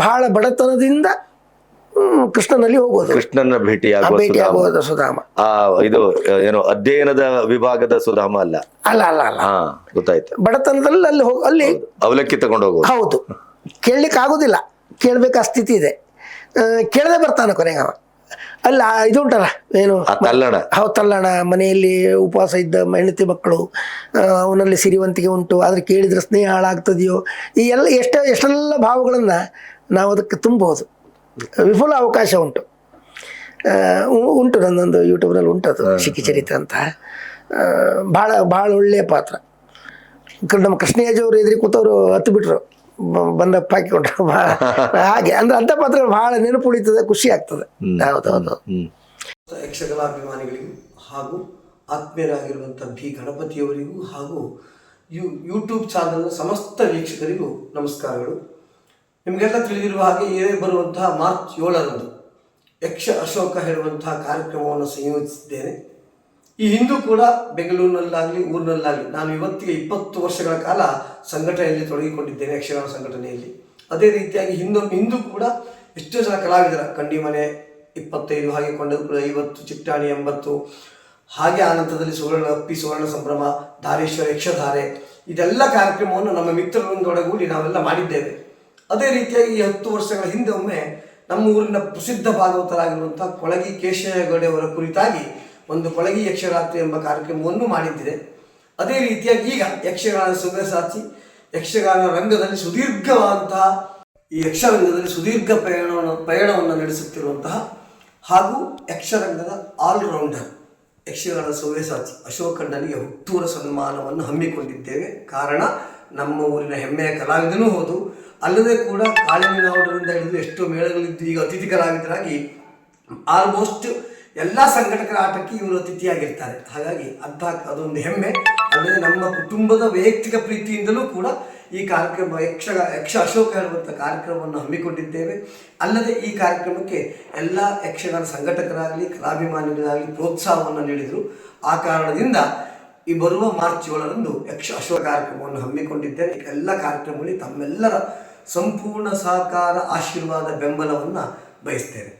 ಬಹಳ ಬಡತನದಿಂದ ಕೃಷ್ಣನಲ್ಲಿ ಹೋಗೋದು, ಕೃಷ್ಣನ ಭೇಟಿ ಆಗೋದು ಸುಧಾಮ. ಇದು ಏನು ಅಧ್ಯಯನದ ವಿಭಾಗದ ಸುಧಾಮ ಅಲ್ಲ? ಅಲ್ಲ ಅಲ್ಲ ಅಲ್ಲ, ಗೊತ್ತಾಯ್ತು. ಬಡತನದಲ್ಲಿ ಅಲ್ಲಿ ಅವಲಕ್ಕಿ ತಗೊಂಡು ಹೋಗೋದು. ಹೌದು, ಕೇಳಲಿಕ್ಕೆ ಆಗೋದಿಲ್ಲ, ಕೇಳಬೇಕು ಆ ಸ್ಥಿತಿ ಇದೆ. ಕೇಳದೆ ಬರ್ತಾನೆ ಕೊನೆಗೆ ಅವ. ಅಲ್ಲ ಇದು ಉಂಟಲ್ಲ, ಏನು ತಲ್ಲಣ. ಹೌದು, ತಲ್ಲಣ. ಮನೆಯಲ್ಲಿ ಉಪವಾಸ ಇದ್ದ ಹೆಂಡತಿ ಮಕ್ಕಳು, ಅವನಲ್ಲಿ ಸಿರಿವಂತಿಗೆ ಉಂಟು, ಆದರೆ ಕೇಳಿದ್ರೆ ಸ್ನೇಹ ಹಾಳಾಗ್ತದೆಯೋ, ಈ ಎಲ್ಲ ಎಷ್ಟೆಲ್ಲ ಭಾವಗಳನ್ನು ನಾವು ಅದಕ್ಕೆ ತುಂಬಬಹುದು. ವಿಪುಲ ಅವಕಾಶ ಉಂಟು ನನ್ನೊಂದು ಯೂಟ್ಯೂಬ್ನಲ್ಲಿ ಉಂಟದು, ಶಿಖಿಚರಿತ ಅಂತ. ಭಾಳ ಒಳ್ಳೆಯ ಪಾತ್ರ. ನಮ್ಮ ಕೃಷ್ಣಯ್ಯಜವರು ಎದುರಿ ಕೂತವರು ಹತ್ತು ಬಿಟ್ರು, ಬಂದಪ್ಪ ಹಾಕಿಕೊಂಡ್ರು. ಹಾಗೆ ಅಂದ್ರೆ ಅಂಥ ಪಾತ್ರ ಭಾಳ ನೆನಪು ಉಳಿತದೆ, ಖುಷಿ ಆಗ್ತದೆ. ಹೌದೌದು. ಯಕ್ಷಕಲಾಭಿಮಾನಿಗಳಿಗೂ ಹಾಗೂ ಆತ್ಮೀಯರಾಗಿರುವಂಥ ಬಿ ಗಣಪತಿಯವರಿಗೂ ಹಾಗೂ ಯೂಟ್ಯೂಬ್ ಚಾನಲ್ನ ಸಮಸ್ತ ವೀಕ್ಷಕರಿಗೂ ನಮಸ್ಕಾರಗಳು. ನಿಮಗೆಲ್ಲ ತಿಳಿದಿರುವ ಹಾಗೆ ಬರುವಂತಹ ಮಾರ್ಚ್ 7ರಂದು ಯಕ್ಷ ಅಶೋಕ ಹೇಳುವಂತಹ ಕಾರ್ಯಕ್ರಮವನ್ನು ಸಂಯೋಜಿಸಿದ್ದೇನೆ. ಈ ಹಿಂದೂ ಕೂಡ ಬೆಂಗಳೂರಿನಲ್ಲಾಗಲಿ ಊರಿನಲ್ಲಾಗಲಿ ನಾನು ಇವತ್ತಿಗೆ 20 ವರ್ಷಗಳ ಕಾಲ ಸಂಘಟನೆಯಲ್ಲಿ ತೊಡಗಿಕೊಂಡಿದ್ದೇನೆ, ಯಕ್ಷಗಾನ ಸಂಘಟನೆಯಲ್ಲಿ. ಅದೇ ರೀತಿಯಾಗಿ ಹಿಂದೂ ಕೂಡ ಎಷ್ಟೋ ಜನ ಕಲಾವಿದರ ಕಂಡಿಮನೆ 25, ಹಾಗೆ ಕೊಂಡಪುರ 50, ಚಿಟ್ಟಾಣಿ 80, ಹಾಗೆ ಆನಂತರದಲ್ಲಿ ಸುವರ್ಣ ಸಂಭ್ರಮ, ಧಾರೇಶ್ವರ ಯಕ್ಷಧಾರೆ, ಇದೆಲ್ಲ ಕಾರ್ಯಕ್ರಮವನ್ನು ನಮ್ಮ ಮಿತ್ರರೊಂದೊಡಗೂಡಿ ನಾವೆಲ್ಲ ಮಾಡಿದ್ದೇವೆ. ಅದೇ ರೀತಿಯಾಗಿ ಈ 10 ವರ್ಷಗಳ ಹಿಂದೆ ಒಮ್ಮೆ ನಮ್ಮ ಊರಿನ ಪ್ರಸಿದ್ಧ ಭಾಗವತರಾಗಿರುವಂಥ ಕೊಳಗಿ ಕೇಶವಗೌಡೆಯವರ ಕುರಿತಾಗಿ ಒಂದು ಕೊಳಗಿ ಯಕ್ಷರಾತ್ರಿ ಎಂಬ ಕಾರ್ಯಕ್ರಮವನ್ನು ಮಾಡಿದ್ದಿದೆ. ಅದೇ ರೀತಿಯಾಗಿ ಈಗ ಯಕ್ಷಗಾನ ಸವ್ಯಸಾಚಿ ಯಕ್ಷಗಾನ ರಂಗದಲ್ಲಿ ಸುದೀರ್ಘವಾದಂತಹ ಈ ಯಕ್ಷರಂಗದಲ್ಲಿ ಸುದೀರ್ಘ ಪಯಣವನ್ನು ನಡೆಸುತ್ತಿರುವಂತಹ ಹಾಗೂ ಯಕ್ಷರಂಗದ ಆಲ್ರೌಂಡರ್ ಯಕ್ಷಗಾನ ಸವ್ಯಸಾಚಿ ಅಶೋಕಣ್ಣನಿಗೆ ಹುಟ್ಟೂರ ಸನ್ಮಾನವನ್ನು ಹಮ್ಮಿಕೊಂಡಿದ್ದೇವೆ. ಕಾರಣ ನಮ್ಮ ಊರಿನ ಹೆಮ್ಮೆಯ ಕಲಾವಿದನೂ ಹೌದು, ಅಲ್ಲದೆ ಕೂಡ ಕಾಳಿಂಗನವರಿಂದ ಹಿಡಿದು ಎಷ್ಟೋ ಮೇಳಗಳಿದ್ದು ಈಗ ಅತಿಥಿ ಕಲಾವಿದರಾಗಿ ಆಲ್ಮೋಸ್ಟ್ ಎಲ್ಲ ಸಂಘಟಕರ ಆಟಕ್ಕೆ ಇವರು ಅತಿಥಿಯಾಗಿರ್ತಾರೆ. ಹಾಗಾಗಿ ಅದೊಂದು ಹೆಮ್ಮೆ. ಅಲ್ಲದೆ ನಮ್ಮ ಕುಟುಂಬದ ವೈಯಕ್ತಿಕ ಪ್ರೀತಿಯಿಂದಲೂ ಕೂಡ ಈ ಕಾರ್ಯಕ್ರಮ ಯಕ್ಷ ಅಶೋಕ ಹೇಳುವಂಥ ಕಾರ್ಯಕ್ರಮವನ್ನು ಹಮ್ಮಿಕೊಂಡಿದ್ದೇವೆ. ಅಲ್ಲದೆ ಈ ಕಾರ್ಯಕ್ರಮಕ್ಕೆ ಎಲ್ಲ ಯಕ್ಷಗಾನ ಸಂಘಟಕರಾಗಲಿ ಕಲಾಭಿಮಾನಿಗಳಾಗಲಿ ಪ್ರೋತ್ಸಾಹವನ್ನು ನೀಡಿದರು. ಆ ಕಾರಣದಿಂದ ಈ ಬರುವ ಮಾರ್ಚ್ 7ರಂದು ಯಕ್ಷ ಅಶೋಕ ಕಾರ್ಯಕ್ರಮವನ್ನು ಹಮ್ಮಿಕೊಂಡಿದ್ದೇನೆ. ಎಲ್ಲ ಕಾರ್ಯಕ್ರಮಗಳಲ್ಲಿ ತಮ್ಮೆಲ್ಲರ ಸಂಪೂರ್ಣ ಸಹಕಾರ, ಆಶೀರ್ವಾದ, ಬೆಂಬಲವನ್ನು ಬಯಸ್ತೇನೆ.